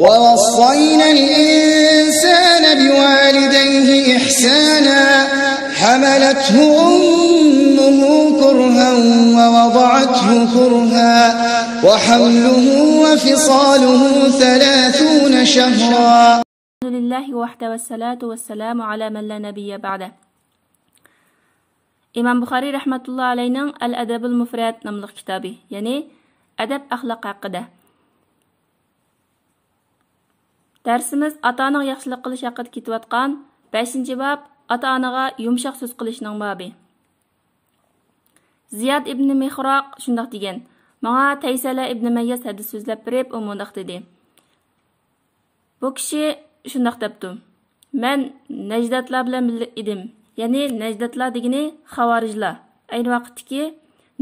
ووصينا الإنسان بوالديه إحسانا حملته أمه كرها ووضعته كرها وحمله وفصاله 30 شهرا. الحمد لله وحده والصلاة والسلام على من لا نبي بعده. İmam Buxari rahmetullah aleyhinin El-Edebul Mufrad namlı kitabı, yani edep ahlak hakkında. Dersimiz ata-anaga yaxshilik qilish haqida ketayotgan 5-chi bab ata-onaga yumshoq so'z qilishning babi. Ziyad ibn Mihraq shundoq degan: "Menga Taysala ibn Mayyas hadis so'zlab berib, u mundaq dedi. Bu kishi shundoq debdi: Men Najdatlar bilan edim. Yani Najdatlar degani xavorijlar. Ayni vaqtdagi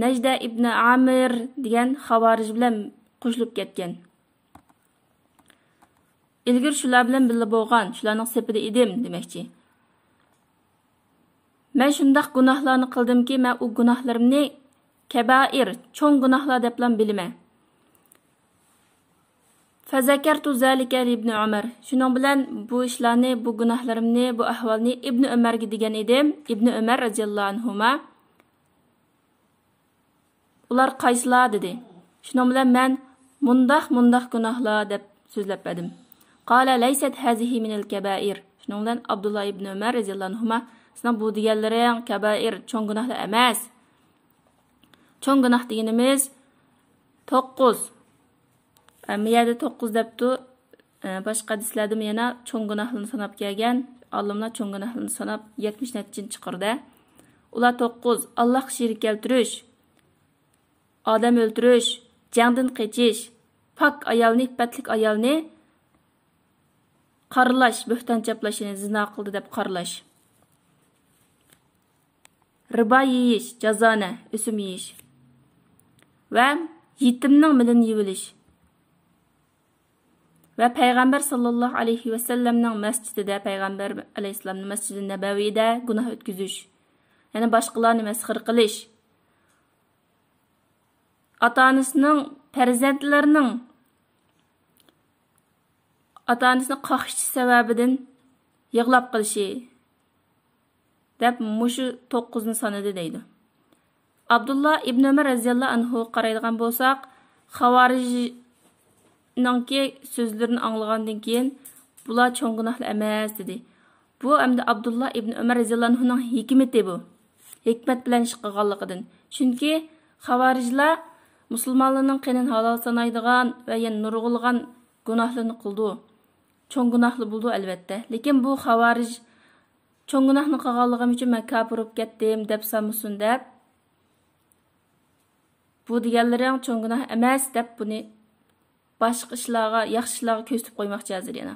Najda ibn Amir degan xavorij bilan qo'shilib ketgan. İlgir shular bilan birga bo'lgan, shularning sepida edim demoqchi. Men shundaq gunohlarni qildimki, men u gunohlarimni kabair, cho'ng gunohlar deb ham bilaman. Fazakartu zalika ibn Umar. Shuning bilan bu ishlarni, bu gunohlarimni, bu ahvolni Ibn Umarga degan edim. Ibn Umar radhiyallohu anhuma. Ular qaysilar dedi. Shuning bilan men mundaq gunohlar deb so'zlab berdim. Qala laysat hazihi min al-kaba'ir. Shuning bilan Abdullah ibn Umar radhiyallohu anhuma: "Sizning bu deganlaring kaba'ir, cho'ng gunohlar emas. Cho'ng gunoh deganimiz 9. Miyada 9 debdi. Boshqa hadislarda yana cho'ng gunohlarni sanab kelgan. Olimlar cho'ng gunohlarni sanab 70 natijani chiqardi. Ular 9: Alloh shirik keltirish, odam o'ldirish, jangdan qochish, pok ayolni, iffatlik ayolni qarlash, bo'hton chaplashini zina qildi deb qarlash. Riba yeyish, jazona, o'sim yeyish. Va yetimning milini yevilish. Ve Peygamber sallallahu aleyhi ve sellem'nin mescidide, Peygamber aleyhisselam'ın mescid-i nebevide günah ötküzüş. Yani başkalarını meshir kılış. Ata-anasının, perzentlerinin ata-anasını qaqışçı sebebidin yığlap kılışı. Dep muşu 9'unu sanıdı deydi. Abdullah ibn Ömer raziyallahu anhu qaraydigan bolsak, xavarij Nanki sözlerini anlığandan keyin bular cho'ng gunohlar emas dedi. Bu endi Abdullah ibn Umar radhiyallohu anhuning hikmati bu. Hikmat bilan ish qilganligidan. Chunki xavorijlar musulmonlarning qinini halol sanaydigan va yana nurg'ulgan gunohlarni qildi. Cho'ng gunohlar bo'ldi albatta. Lekin bu xavorij cho'ng gunohni qilganligim uchun men kafir bo'lib ketdim deb sanmasin deb. Bu deganlaring cho'ng gunoh emas deb buni başqa ishlarga, yaxshi ishlarga ko'rsatib qo'ymoqchi hozir yana.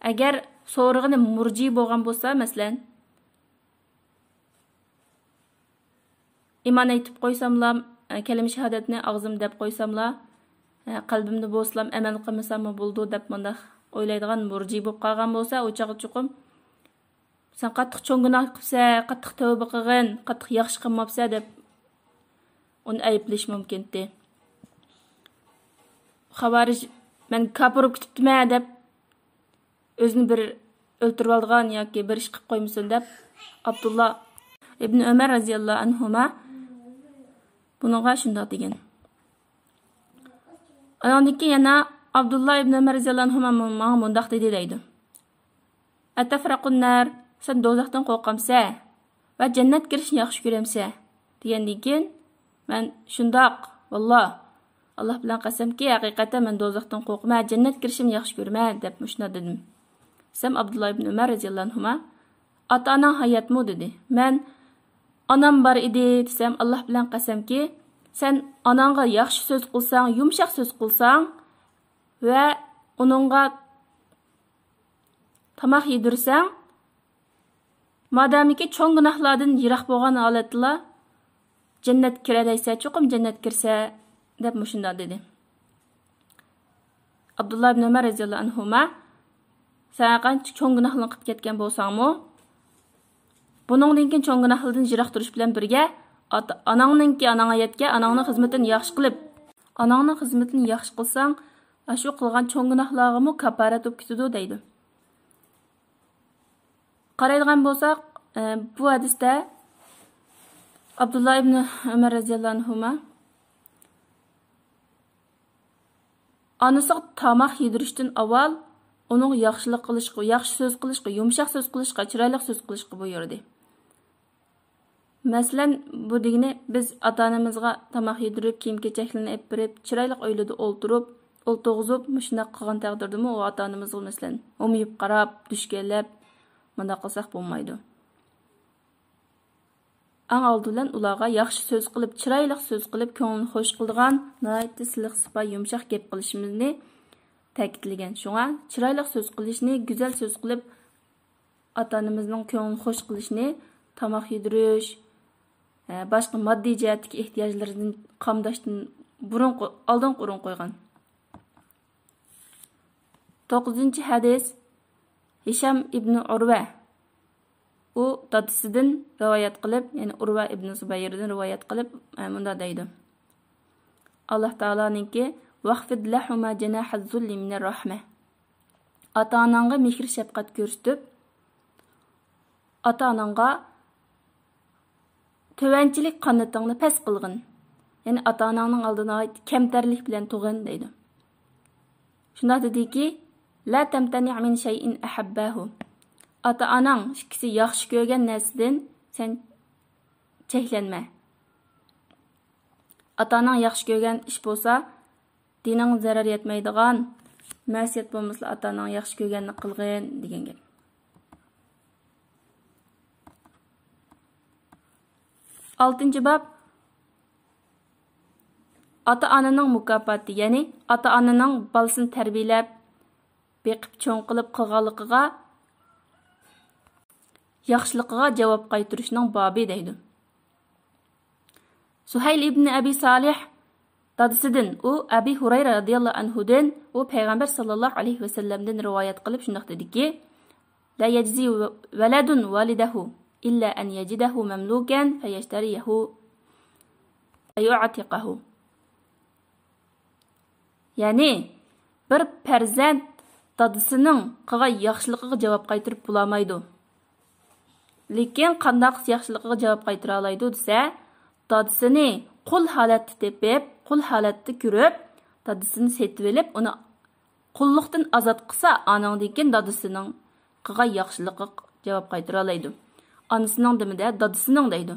Agar so'rig'ini murji bo'lgan bo'lsa, masalan, iymon aytib qo'ysamlar, kalima shahodatni og'zim deb qo'ysamlar, qalbimda bo'lsam, amal qilmasam bo'ldi deb menda o'ylaydigan murji bo'lib qolgan bo'lsa, o'chog'i chuqum sen qattiq cho'ng gunoh qilsa, qattiq tavba qilgin, qattiq yaxshi qilmabsa deb uni ayblish mumkin-di. Xavarij men kafir bo'lib ketibman deb o'zini bir o'ltirib olgan yoki bir ish qilib qo'ymasin deb Abdullah ibn Umar radhiyallohu anhuma bunga shunday degan. Ayondiki yana Abdullah ibn Umar radhiyallohu anhuma menga mundaq dedi deydi. Atafraqun nar, sen do'zaxdan qo'rqamsa va jannat kirishni yaxshi ko'ramsa degandan keyin men shundoq valloh Allah bilan qasamki, haqiqatan men do'zaxdan qo'rqman, jannat kirishimni yaxshi ko'raman deb shuna dedim. Sam Abdullah ibn Umar radhiyallohu anhuma ota-onang hayotmi dedi. Men onam bor edi desam, Alloh bilan qasamki, sen onangga yaxshi so'z qilsang, yumshoq so'z qilsang va uningga tamoq yedirsang, madamiki cho'ng gunohlardan yiroq bo'lgan holatda jannat kiralaysa, cho'qim jannat kirsa deb shunda dedi. Abdullah ibn Umar radhiyallohu anhuma sen qancha cho'ng gunohlarni qilib ketgan bo'lsangmi, buningdan keyin cho'ng gunohlardan yiroq turish bilan birga onangninki onang hayotga onangning xizmatini yaxshi qilib, onangning xizmatini yaxshi qilsang, shu qilgan cho'ng gunohlarga kafarat bo'lib ketadi deydi. Qaraydigan bo'lsak, bu hadisda Abdullah ibn Umar radhiyallohu anhuma anısı tamaq yedirishdan avval onun yaxshilik qilishga, yaxshi so'z qilishga, yumshoq so'z qilishga, chiroyli so'z qilishga buyurdi. Masalan, bu degani biz ota-onamizga tamaq yedirib, kiyim-kechaklarni olib berib, chiroyli o'ylida o'ltirib, shunday qilgan taqdirda u ota-onamizga masalan, o'miyib qarab, dushkellab, bunda qilsak bo'lmaydi. Ang oldidan ularga yaxshi so'z qilib, chiroyli so'z qilib, ko'ngilni xush qiladigan, nihoyatda siliq sifa, yumshoq gap qilishimizni ta'kidlagan. Shunga chiroyli so'z qilishni, go'zal so'z qilib, ota-onamizning ko'nglini xush qilishni, tamoq yedirish, boshqa moddiy jihatdagi ehtiyojlardan qamdashdan oldin qo'ygan. 9-hadis Hisham ibn Urva u dadasidan rivoyat qilib, ya'ni Urva ibn Zubayrdan rivoyat qilib, bunda deydi. Alloh taoloninki vaqfid lahuma janahaz-zulli minar-rahma. Ota-onangga mehr shafqat ko'rsatib, ota-onangga tövənçilik qanatыңni pes qilgin. Ya'ni ota-onangning oldida kamtarlik bilan tug'in deydi. Shunda dediki, la tamtani' min shay'in ahabbahu. Ota-onang ikkisi yaxshi ko'rgan narsadan sen cheklanma. Ota-onang yaxshi ko'rgan ish bo'lsa, dining zarar yetmaydigan, ma'siyat bo'lmasa ota-onang yaxshi ko'rganini qilgin degan gap. Altıncı bab ota-onaning mukofoti, ya'ni ota-onaning bolasini tarbiyalab, beqib cho'ng qilib qilganligiga, yaxshiligiga javob qaytarishning bobi deydi. Suhayl ibn Abi Salih dadasidan, u Abi Hurayra radhiyallohu anhudan, u payg'ambar sallallohu alayhi va sallamdan rivoyat qilib shunday dediki: La yajzi waladun walidahu illa an yajidahu mamlukan fayashtariyahu ayu'tiqahu. Ya'ni bir farzand dadasining qilgan yaxshiligiga javob qaytarib bo'lmaydi. Lekin qanday yaxshiligiga javob qaytara oladi desa, dadasini qul holatda tepib, qul holatda ko'rib, dadasini setib olib, uni qulluqdan ozod qilsa, anandan dadasining qilgan yaxshiligiga javob qaytara oladi. Anasının demide dadısının deydi.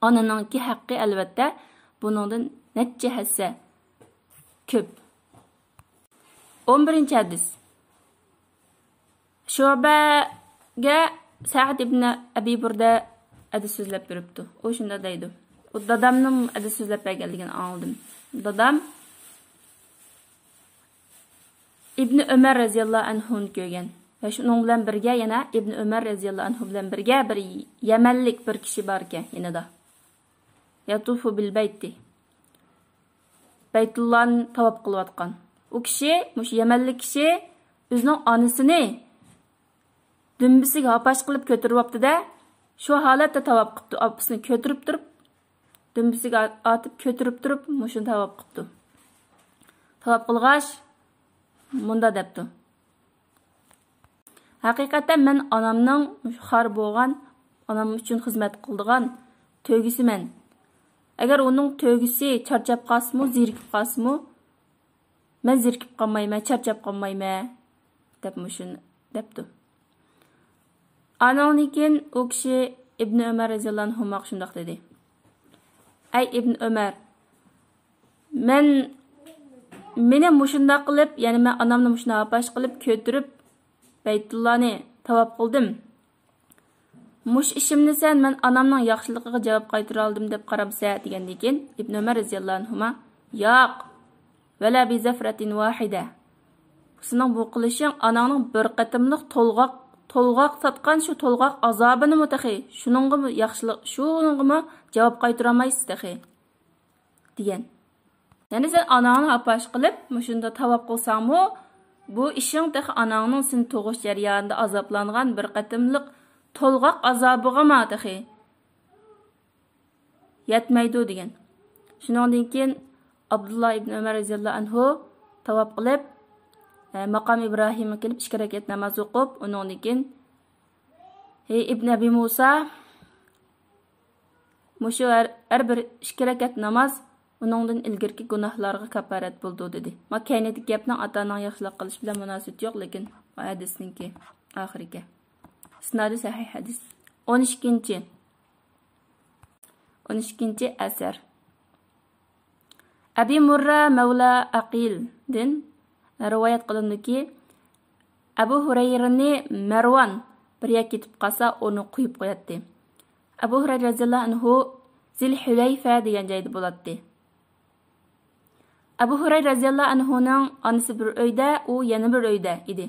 Ananınki haqqı elbette bunundan netçe hisse köp. 11. hadis. Şubaga Sa'd ibn Abi Burda hadis sözlep beripti. O şunda deydi. O dadamning hadis sözlep berganligini anladım. Dadam İbn Ömer radhiyallohu anhu'ni ko'rgan. Ve şunun bilan birga yana İbn Ömer radhiyallohu anhu bilan birga bir Yamanlik bir kishi bor ekan yanada. Yatufu bil bayti. Baytullohni tavob qilayotgan. U kishi, mush Yamanlik kishi o'zining onasini dumbisiga apash qilib ko'tiryapti-da, shu holatda tavob qilibdi. Opasini ko'tirib turib, dumbisiga atib ko'tirib turib, mushuni tavob qilibdi. Tavob qilgach, munda debdi. Haqiqatan men onamning xor bo'lgan, onam uchun xizmat qildigan to'gisiman. Agar uning to'gisi charchab qolsa-mu, zerikib qolsa-mu, men zerikib qolmayman, charchab qolmayman deb mushuni debdi. Anandan u kishi İbn Ömer radhiyallohu anhu shunday dedi. Ay İbn Ömer, meni mushunda qilib, ya'ni men onamni mushuna apash qilib ko'tirib Baytullohni tavob qildim. Mush ishimni sen men onamning yaxshiligiga javob qaytara oldim deb qaramsa degandan keyin İbn Ömer radhiyallohu anhu yo'q, wala bi zafratin wahida. Sening bu qilishing onangning bir qatimliq to'lg'oq satgan shu to'lg'oq azobini mutaxi, shuningga yaxshilik, shuningga javob qaytara olmaysiz taxi degan. Ya'ni sen onangni apash qilib, mushunda tavob qilsang-mu, bu ishing taxi onangning sen tug'ish jarayonida azoblangan bir qatimliq to'lg'oq azobiga ma taxi yetmaydi degan. Shuningdan keyin Abdullah ibn Umar radhiyallohu anhu tavob qilib, maqam İbrahimga kelib 2 rakat namoz o'qib, undan keyin Ibn Abi Musa mushu har bir 2 rakat namoz uningdan ilgirki gunohlarga kafarat bo'ldi dedi. Makanidagi gapning ota-onaning yaxshilik qilish bilan munosabati yo'q, lekin hadisninki oxiriga. Isnodi sahih hadis. 12 asar. Abi Murra Mavla Aqil'dan rivoyat qilindiki, Abu Hurayrani Marwan bir yak ketib qolsa, uni qo'yib qo'yatdi. Abu Hurayra radhiyallohu anhu Zilhulayfa degan joyda bo'ladi. Abu Hurayra radhiyallohu anhuning onasi bir uyda, u yana bir uyda edi.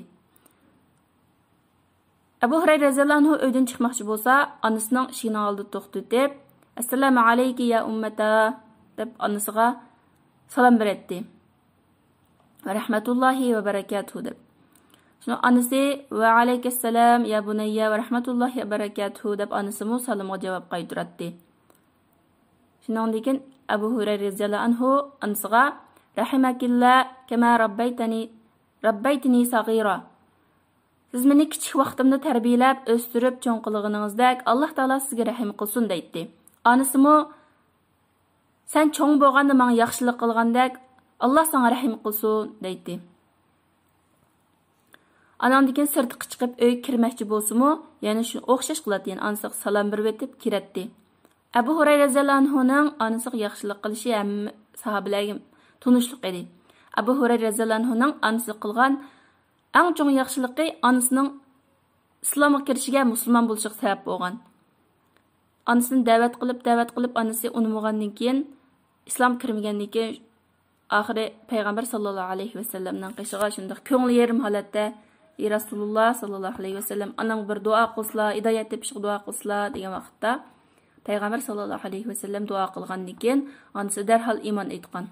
Abu Hurayra radhiyallohu anhu uydan chiqmoqchi bo'lsa, onasining eshigini oldida to'xtatib, "Assalomu alayki ya ummata" deb onasiga salom berdi. "Va rahmatullohi va barakatuh" deb. Shuni onasi "Va alayhissalom ya bunayya va rahmatullohi va barakatuh" deb onasi mu salomga javob qaytardi. Shundan keyin Abu Hurayra radhiyallohu anhu onasiga "Rahimakillah kama rabbaytini saghira" Siz meni kichik vaqtimda tarbiyalab, o'stirib, cho'ng qilganingizdek Alloh taolo sizga rahim qilsin deydi. Onasimi sen cho'ng bo'lganda menga yaxshilik qilgandek Alloh senga rahim qilsin deydi. Anandan keyin sirtqa chiqib uy kirmoqchi bo'lsa-mu, yana shu o'xshash qiladi, yani onasiga salom berib o'tib kiratdi. Abu Hurayra radhiyallohu anhuning onasiga yaxshilik qilishi hamma sahobalarga tunishliq edi. Abu Hurayra radhiyallohu anhuning onasi qilgan eng cho'ng yaxshiligi onasining islomga kirishiga, musulmon bo'lishiga sabab bo'lgan. Onasini da'vat qilib onasi unmagandan keyin, islom kirmagandan keyin oxiri payg'ambar sallallohu alayhi vasallamning qishiga shunday ko'ngli yerim holatda "Ey Rasululloh sallallohu alayhi vasallam, anam bir duo qilslar, hidoyat tepishga duo qilslar" degan vaqtda payg'ambar sallallohu alayhi vasallam duo qilgandan keyin onasi darhol iymon etgan.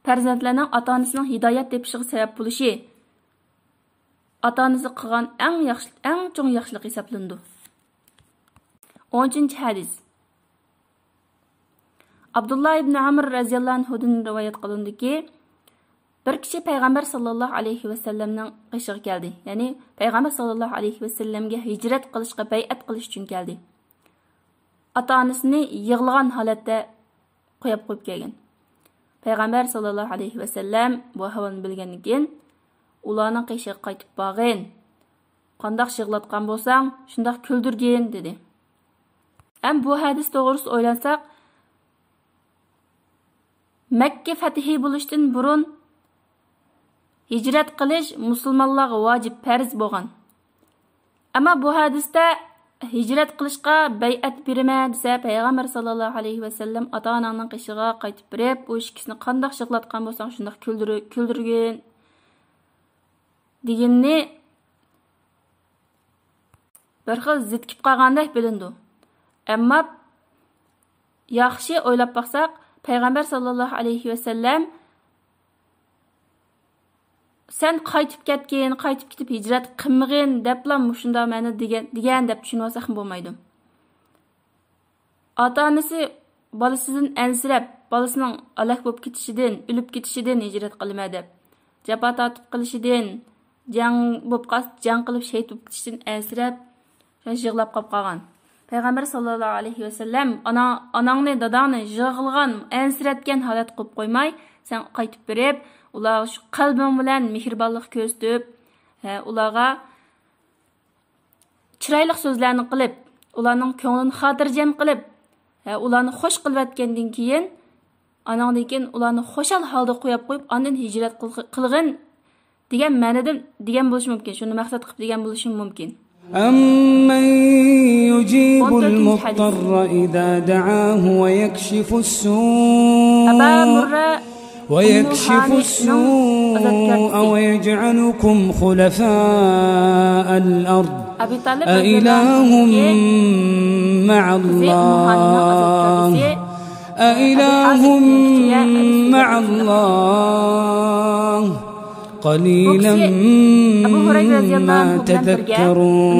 Farzandlarning ota-onasining hidoyat tepishiga sabab bo'lishi ota-onasi qilgan eng cho'ng yaxshilik hisoblandi. 10-hadis. Abdullah ibn Amr radhiyallohu anhudan rivoyat qilindiki, bir kishi payg'ambar sallallohu alayhi vasallamning qishiga keldi. Ya'ni payg'ambar sallallohu alayhi vasallamga hijrat qilishga bay'at qilish uchun keldi. Ota-onasini yig'lagan holatda qo'yib kelgan. Payg'ambar sallallohu alayhi vasallam bu ahvolni bilgandan keyin ularning qishiga qaytib borgin. Qandoq yig'latgan bo'lsang, shundoq kuldirgin dedi. Ham bu hadis to'g'risi o'ylansak, Makka fathi bo'lishdan burun hijrat qilish musulmonlarga vojib, farz bo'lgan. Ammo bu hadisda hijrat qilishga bay'at beraman desa, payg'ambar sallallohu alayhi vasallam ota-onaning qishiga qaytib berib, u ikkisini qandoq yig'latgan bo'lsang, shundoq kuldirgin deganni bir xil zitkib qolgandek bilindi. Ammo yaxshi o'ylab baqsaq, payg'ambar sallallohu alayhi vasallam sen qaytib ketib hijrat qilmagin deblam shunda meni degan deb tushunsa ham bo'lmaydi. Ota-onasi bolasidan ansirab, bolasining alaq bo'lib ketishidan, o'lib ketishidan hijrat qilma deb, jabhat tortib qilishidan, jang qilib shahid bo'lib ketishidan ansirab, yig'lab qolgan. Payg'ambar sallallohu alayhi vasallam onangni, dadangni yig'ilgan, ansiratgan holat qilib qo'ymay, sen qaytib berib, ular shu qalbing bilan mehribonlik ko'rsatib, ularga chiroyli so'zlarni qilib, ularning ko'nglini xotirjam qilib, ularni xush qilib keyin, onangdan keyin ularni xo'shal holda qo'yib, ondan hijrat qilgin degan ma'nodan degan bo'lishi mumkin. Shuni maqsad qilib degan bo'lishi mumkin. أَمَّنْ يُجِيبُ الْمُضْطَرَّ إِذَا دَعَاهُ وَيَكْشِفُ السُّوءَ وَيَجْعَلُكُمْ خُلَفَاءَ الْأَرْضِ أَإِلَٰهٌ مَعَ اللَّهِ قليلا ما تذكرون.